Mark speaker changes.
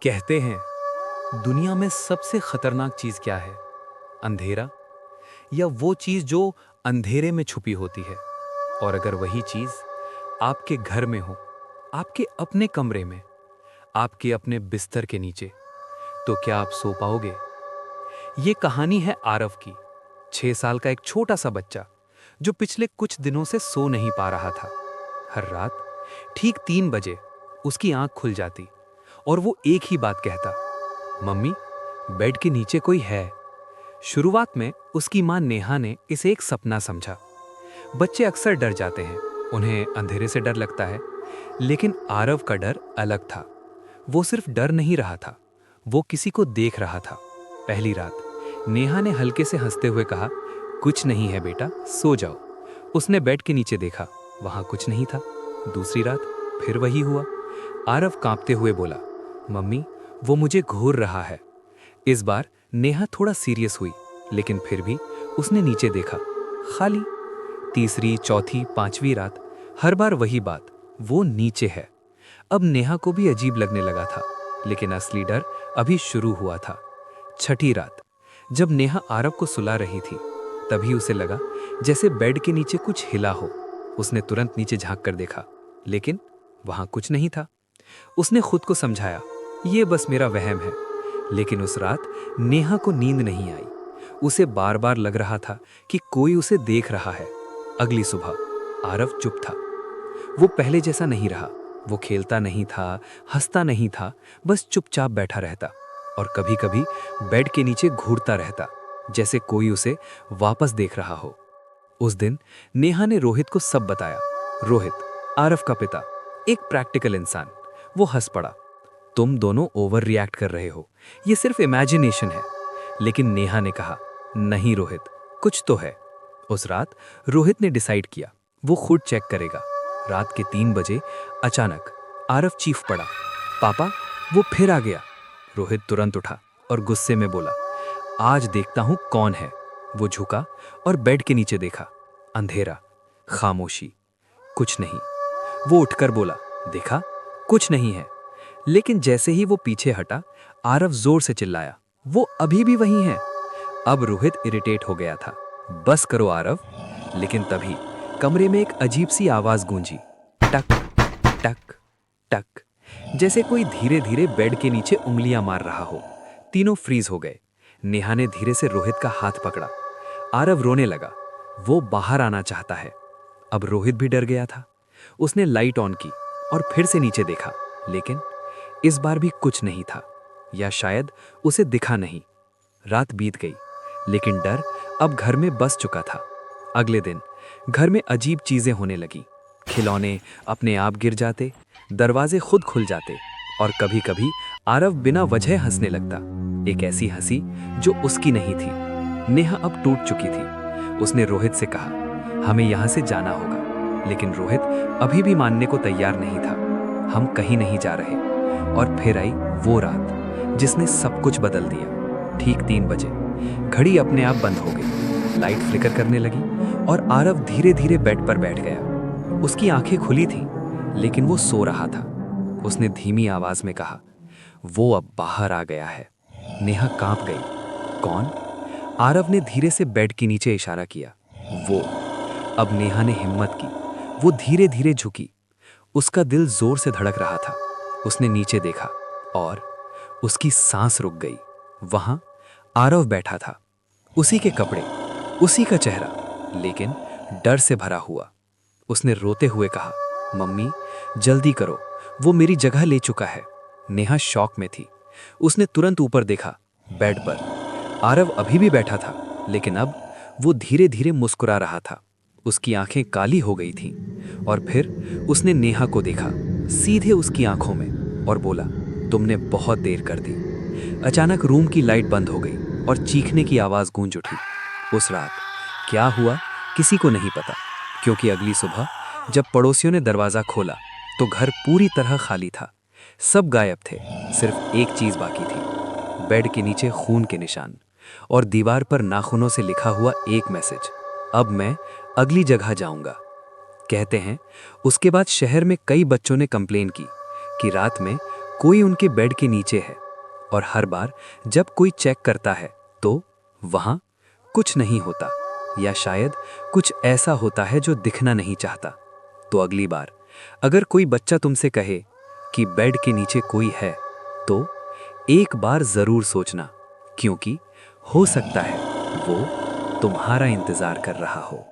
Speaker 1: कहते हैं दुनिया में सबसे खतरनाक चीज क्या है? अंधेरा, या वो चीज जो अंधेरे में छुपी होती है। और अगर वही चीज आपके घर में हो, आपके अपने कमरे में, आपके अपने बिस्तर के नीचे, तो क्या आप सो पाओगे? ये कहानी है आरव की। 6 साल का एक छोटा सा बच्चा जो पिछले कुछ दिनों से सो नहीं पा रहा था। हर रात ठीक 3 बजे उसकी आंख खुल जाती और वो एक ही बात कहता, मम्मी, बेड के नीचे कोई है। शुरुआत में उसकी मां नेहा ने इसे एक सपना समझा। बच्चे अक्सर डर जाते हैं, उन्हें अंधेरे से डर लगता है, लेकिन आरव का डर अलग था। वो सिर्फ डर नहीं रहा था, वो किसी को देख रहा था। पहली रात नेहा ने हल्के से हंसते हुए कहा, कुछ नहीं है बेटा, सो जाओ। उसने बेड के नीचे देखा, वहां कुछ नहीं था। दूसरी रात फिर वही हुआ। आरव कांपते हुए बोला, मम्मी, वो मुझे घूर रहा है। इस बार नेहा थोड़ा सीरियस हुई, लेकिन फिर भी उसने नीचे देखा, खाली। तीसरी, चौथी, पांचवी रात हर बार वही बात, वो नीचे है। अब नेहा को भी अजीब लगने लगा था, लेकिन असली डर अभी शुरू हुआ था। छठी रात जब नेहा आरव को सुला रही थी, तभी उसे लगा जैसे बेड के नीचे कुछ हिला हो। उसने तुरंत नीचे झांक कर देखा, लेकिन वहां कुछ नहीं था। उसने खुद को समझाया, ये बस मेरा वहम है। लेकिन उस रात नेहा को नींद नहीं आई। उसे बार बार लग रहा था कि कोई उसे देख रहा है। अगली सुबह आरव चुप था। वो पहले जैसा नहीं रहा। वो खेलता नहीं था, हंसता नहीं था, बस चुपचाप बैठा रहता और कभी-कभी बेड के नीचे घूरता रहता, जैसे कोई उसे वापस देख रहा हो। उस दिन नेहा ने रोहित को सब बताया। रोहित, आरव का पिता, एक प्रैक्टिकल इंसान। वो हंस पड़ा, तुम दोनों ओवर रिएक्ट कर रहे हो, ये सिर्फ इमेजिनेशन है। लेकिन नेहा ने कहा, नहीं रोहित, कुछ तो है। उस रात रोहित ने डिसाइड किया, वो खुद चेक करेगा। रात के 3 बजे अचानक आरव चीख पड़ा, पापा, वो फिर आ गया। रोहित तुरंत उठा और गुस्से में बोला, आज देखता हूं कौन है। वो झुका और बेड के नीचे देखा। अंधेरा, खामोशी, कुछ नहीं। वो उठकर बोला, देखा, कुछ नहीं है। लेकिन जैसे ही वो पीछे हटा, आरव जोर से चिल्लाया, वो अभी भी वहीं है। अब रोहित इरिटेट हो गया था, बस करो आरव। लेकिन तभी कमरे में एक अजीब सी आवाज गूंजी, टक टक टक, जैसे कोई धीरे धीरे बेड के नीचे उंगलियां मार रहा हो। तीनों फ्रीज हो गए। नेहा ने धीरे से रोहित का हाथ पकड़ा। आरव रोने लगा, वो बाहर आना चाहता है। अब रोहित भी डर गया था। उसने लाइट ऑन की और फिर से नीचे देखा, लेकिन इस बार भी कुछ नहीं था, या शायद उसे दिखा नहीं। रात बीत गई, लेकिन डर अब घर में बस चुका था। अगले दिन घर में अजीब चीजें होने लगी। खिलौने अपने आप गिर जाते, दरवाजे खुद खुल जाते और कभी-कभी आरव बिना वजह हंसने लगता। एक ऐसी हंसी जो उसकी नहीं थी। नेहा अब टूट चुकी थी। उसने रोहित से कहा, हमें यहाँ से जाना होगा। लेकिन रोहित अभी भी मानने को तैयार नहीं था। हम कहीं नहीं जा रहे। और फिर आई वो रात जिसने सब कुछ बदल दिया। ठीक 3 बजे घड़ी अपने आप बंद हो गई, लाइट फ्लिकर करने लगी और आरव धीरे धीरे बेड पर बैठ गया। उसकी आंखें खुली थीं, लेकिन वो सो रहा था। उसने धीमी आवाज में कहा, वो अब बाहर आ गया है। नेहा कांप गई, कौन? आरव ने धीरे से बेड के नीचे इशारा किया, वो। अब नेहा ने हिम्मत की, वो धीरे धीरे झुकी। उसका दिल जोर से धड़क रहा था। उसने नीचे देखा और उसकी सांस रुक गई। वहां आरव बैठा था, उसी के कपड़े, उसी का चेहरा, लेकिन डर से भरा हुआ। उसने रोते हुए कहा, मम्मी, जल्दी करो, वो मेरी जगह ले चुका है। नेहा शॉक में थी। उसने तुरंत ऊपर देखा, बेड पर आरव अभी भी बैठा था, लेकिन अब वो धीरे धीरे मुस्कुरा रहा था। उसकी आंखें काली हो गई थीं और फिर उसने नेहा को देखा, सीधे उसकी आंखों में, और बोला, तुमने बहुत देर कर दी। अचानक रूम की लाइट बंद हो गई और चीखने की आवाज गूंज उठी। उस रात क्या हुआ किसी को नहीं पता, क्योंकि अगली सुबह जब पड़ोसियों ने दरवाजा खोला तो घर पूरी तरह खाली था। सब गायब थे, सिर्फ एक चीज बाकी थी, बेड के नीचे खून के निशान और दीवार पर नाखूनों से लिखा हुआ एक मैसेज, अब मैं अगली जगह जाऊंगा। कहते हैं उसके बाद शहर में कई बच्चों ने कंप्लेन की कि रात में कोई उनके बेड के नीचे है और हर बार जब कोई चेक करता है तो वहां कुछ नहीं होता, या शायद कुछ ऐसा होता है जो दिखना नहीं चाहता। तो अगली बार अगर कोई बच्चा तुमसे कहे कि बेड के नीचे कोई है, तो एक बार जरूर सोचना, क्योंकि हो सकता है वो तुम्हारा इंतजार कर रहा हो।